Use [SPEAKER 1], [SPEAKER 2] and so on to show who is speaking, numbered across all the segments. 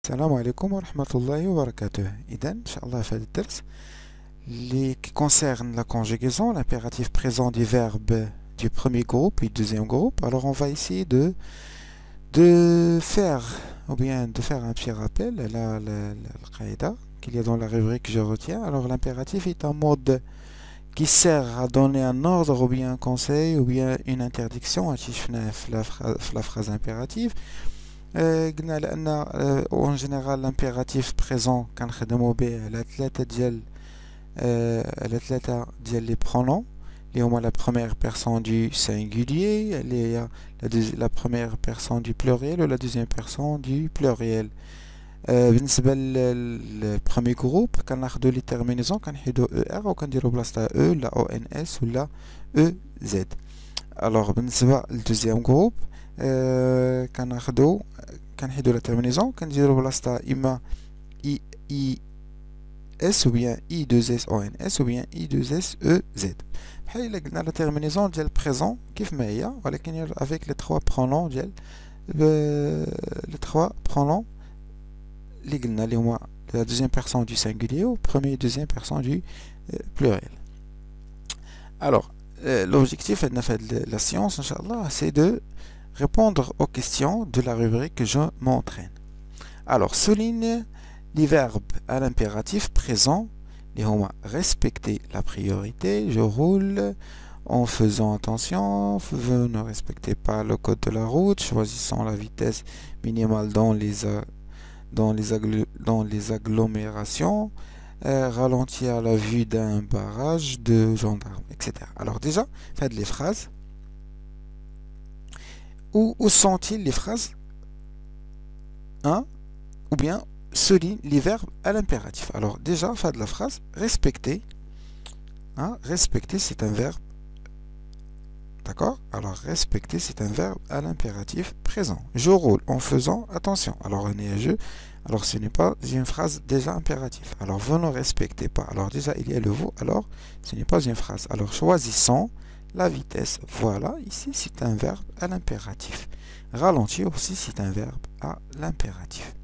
[SPEAKER 1] السلام عليكم ورحمة الله وبركاته. إذن إن شاء الله في هذا الدرس qui concerne la conjugaison, l'impératif présent du verbe du premier groupe et du deuxième groupe. Alors on va essayer de faire un petit rappel à la qaïda qu'il y a dans la rubrique je retiens. Alors l'impératif est un mode qui sert à donner un ordre ou bien un conseil ou bien une interdiction à la phrase impérative. قلنا لأن en général l'impératif présent كنخدمو به على ثلاثة ديال les pronoms اللي هما la première personne du singulier, la première personne du pluriel ou la deuxième personne du pluriel. بالنسبة للبروميي جروب كناخدو لي تيرمينيزون كنحيدو ار وكنديرو بلاصتها او ولا او ان اس ولا او زد. الوغ بالنسبة للدوزيام جروب كنحيدو لا تيرمينيزون كنديرو بلاصتها اما اي اس ou bien i2s ons ou bien i2s ez. بحال الا قلنا لا تيرمينيزون ديال بريزون كيف ما هي ولكن avec les trois pronoms ديال les trois pronoms اللي قلنا اللي هما la deuxième personne du singulier ou premier et deuxième personne du pluriel. Alors l'objectif de la science inchallah c'est de répondre aux questions de la rubrique que je m'entraîne. Alors souligne les verbes à l'impératif présent, les homa respecter la priorité, je roule en faisant attention, vous ne respectez pas le code de la route, choisissant la vitesse minimale dans les agglomérations, ralentir à la vue d'un barrage de gendarmes, etc. Alors déjà, faites les phrases. Où sont-ils les phrases? Ou bien souligne les verbes à l'impératif. Alors déjà, fin de la phrase, respecter. Respecter, c'est un verbe. D'accord? Alors respecter, c'est un verbe à l'impératif présent. Je roule en faisant attention. Alors on est à jeu. Alors ce n'est pas une phrase déjà impérative. Alors vous ne respectez pas. Alors déjà, il y a le vous. Alors ce n'est pas une phrase. Alors choisissons la vitesse. Voilà, ici c'est un verbe à l'impératif. Ralentir aussi, c'est un verbe à l'impératif.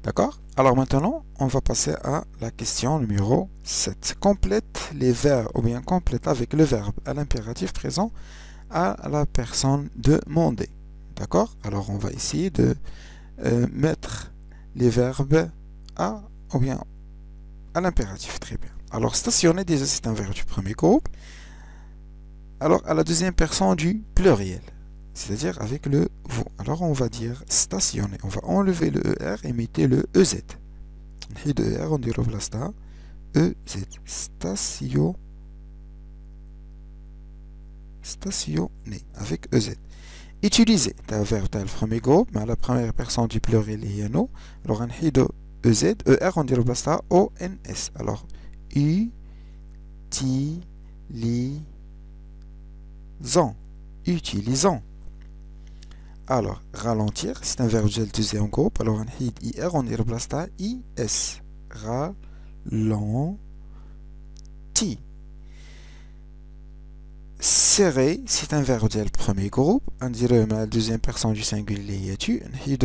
[SPEAKER 1] D'accord? Alors maintenant, on va passer à la question numéro 7. Complète les verbes, ou bien complète avec le verbe à l'impératif présent à la personne demandée. D'accord? Alors on va essayer de mettre les verbes ou bien à l'impératif. Très bien. Alors stationner, déjà c'est un verbe du premier groupe. Alors à la deuxième personne du pluriel. C'est-à-dire avec le vous. Alors on va dire stationner. On va enlever le ER et mettre le EZ. Le ER, on dit replace EZ. Stationner avec EZ. Utiliser. C'est un verbe dans le premier groupe, mais à la première personne du pluriel il y a nous. Alors on dit EZ, ER, on dit replace ONS. Alors utilisons. Alors, ralentir, c'est un verbe du deuxième groupe. Alors, on dit IR, on y replace IS. Ralenti. Serrer, c'est un verbe du premier groupe. On dirait la deuxième personne du singulier. On dit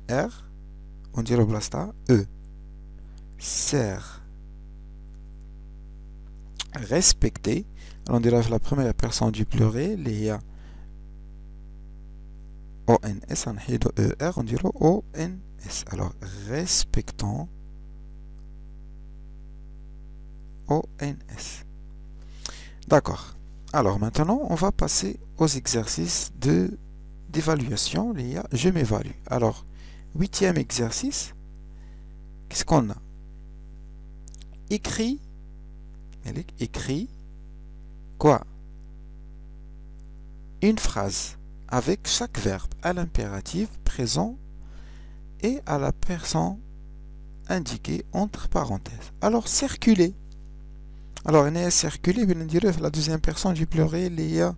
[SPEAKER 1] ER, on y replace E. Serre. Respecter. Alors, on dirait la première personne du pluriel. Il y a ONS, on dit ER, on dirait ONS. Alors, respectons ONS. D'accord. Alors, maintenant, on va passer aux exercices d'évaluation. Il y a je m'évalue. Alors, 8e exercice, qu'est-ce qu'on a? Écrit quoi? Une phrase avec chaque verbe à l'impératif présent et à la personne indiquée entre parenthèses. Alors, circuler. Alors, on est circuler, bien dire la deuxième personne du pluriel, il y a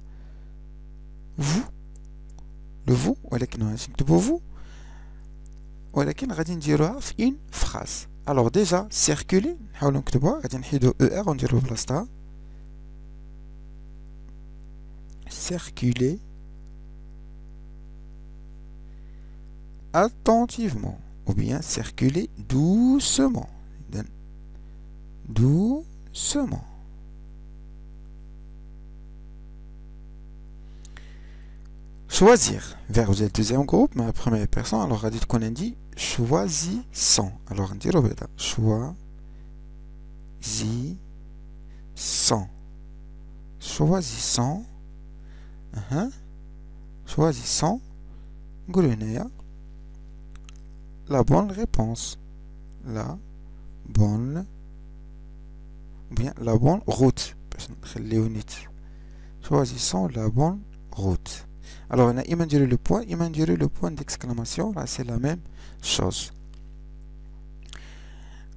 [SPEAKER 1] vous. Le vous, ولكن نكتبو vous. ولكن غادي نديروها في une phrase. Alors déjà, circuler, نحاولوا نكتبوها, غادي نحيدو ER ونديرو بلاصتها. Circuler. attentivement. Ou bien circuler doucement. Doucement. Choisir. Verbe du deuxième groupe, mais la première personne. Alors, on dit qu'on a dit choisissant. Alors, on dit choisissant. Choisissant. Choisissant. La bonne réponse. La bonne. Bien, la bonne route. Choisissons la bonne route. Alors, on a imaginer le point d'exclamation. Là, c'est la même chose.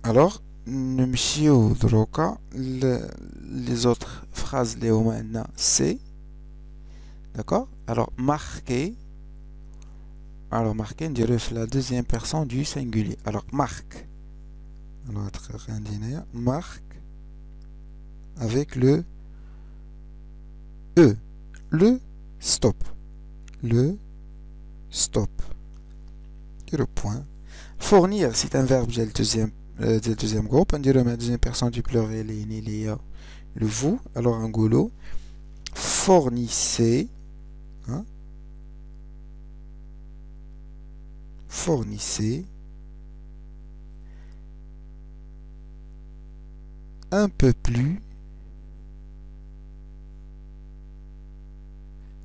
[SPEAKER 1] Alors, nous droka les autres phrases léomana c'est. D'accord? Alors, marquer. Alors, marquer, on dirait la deuxième personne du singulier. Alors, marque. Alors, marque avec le E. Le stop. Le stop. Et le point. Fournir, c'est un verbe du deuxième groupe. On dirait la deuxième personne du pluriel, le vous. Alors, un goulot. Fournissez. Hein? Fournissez un peu plus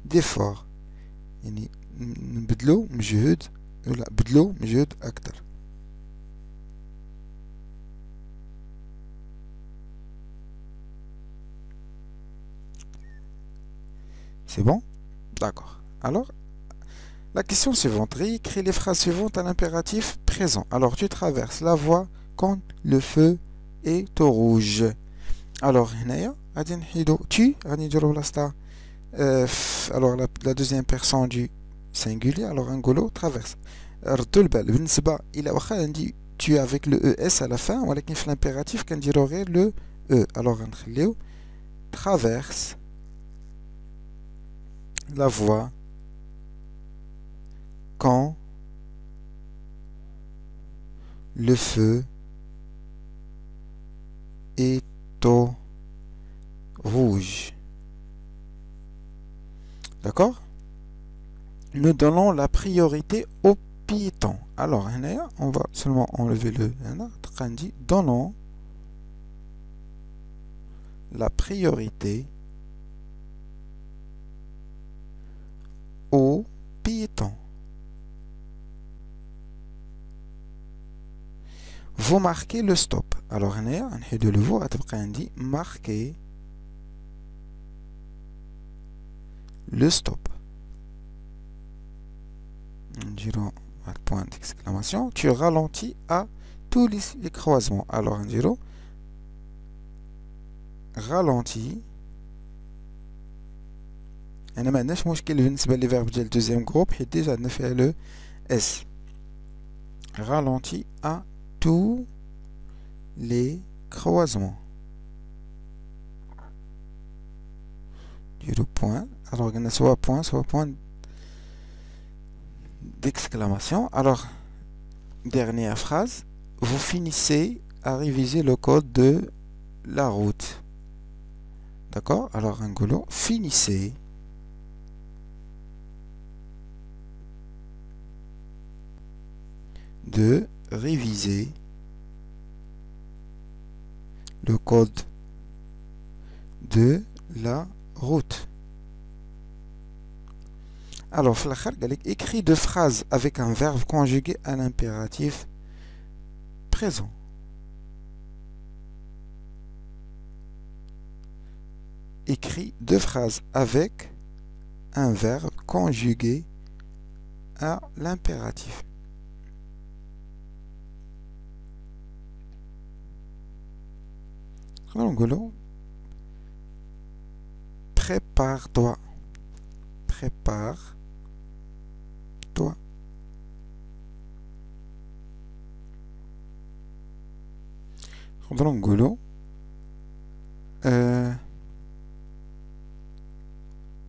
[SPEAKER 1] d'effort. يعني نبدلو مجهود لا بدلو مجهود أكتر. C'est bon? D'accord. Alors, la question suivante. Réécris les phrases suivantes à l'impératif présent. Alors, tu traverses la voie quand le feu est au rouge. Alors, tu, alors la deuxième personne du singulier, alors un golo traverse. Tu es avec le ES à la fin, ou avec l'impératif quand il aurait le E. Alors, on traverse la voie quand le feu est au rouge. D'accord? Nous donnons la priorité aux piétons. Alors, on va seulement enlever le donnons la priorité aux piétons. Vous marquez le stop. Alors, on de le voir, marquer le stop. Point d'exclamation. Tu ralentis à tous les croisements. Alors, on ralentis. أنا ما عندناش مشكل بالنسبة للفيرب ديال الدوزيام جروب حيت ديجا عندنا فيها لو اس. Ralentis à tous les croisements. Du point. Alors, on a soit point d'exclamation. Alors, dernière phrase. Vous finissez à réviser le code de la route. D'accord? Alors, un goulot. Finissez. De réviser le code de la route. Alors, écrit deux phrases avec un verbe conjugué à l'impératif présent. Écrit deux phrases avec un verbe conjugué à l'impératif. Prépare-toi. Prépare-toi. نقولوا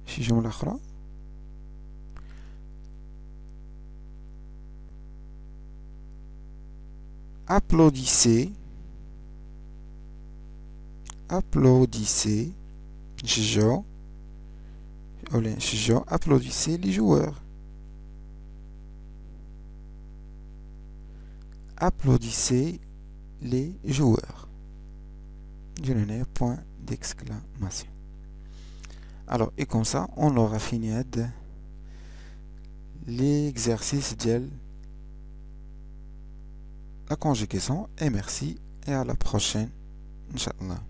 [SPEAKER 1] شي جملة أخرى. applaudissez, applaudissez, شجعوا أولا شجعوا applaudissez les joueurs. Applaudissez les joueurs. Je le n'ai point d'exclamation. Alors, et comme ça, on aura fini l'exercice de la conjugaison. Et merci, et à la prochaine, Inch'Allah.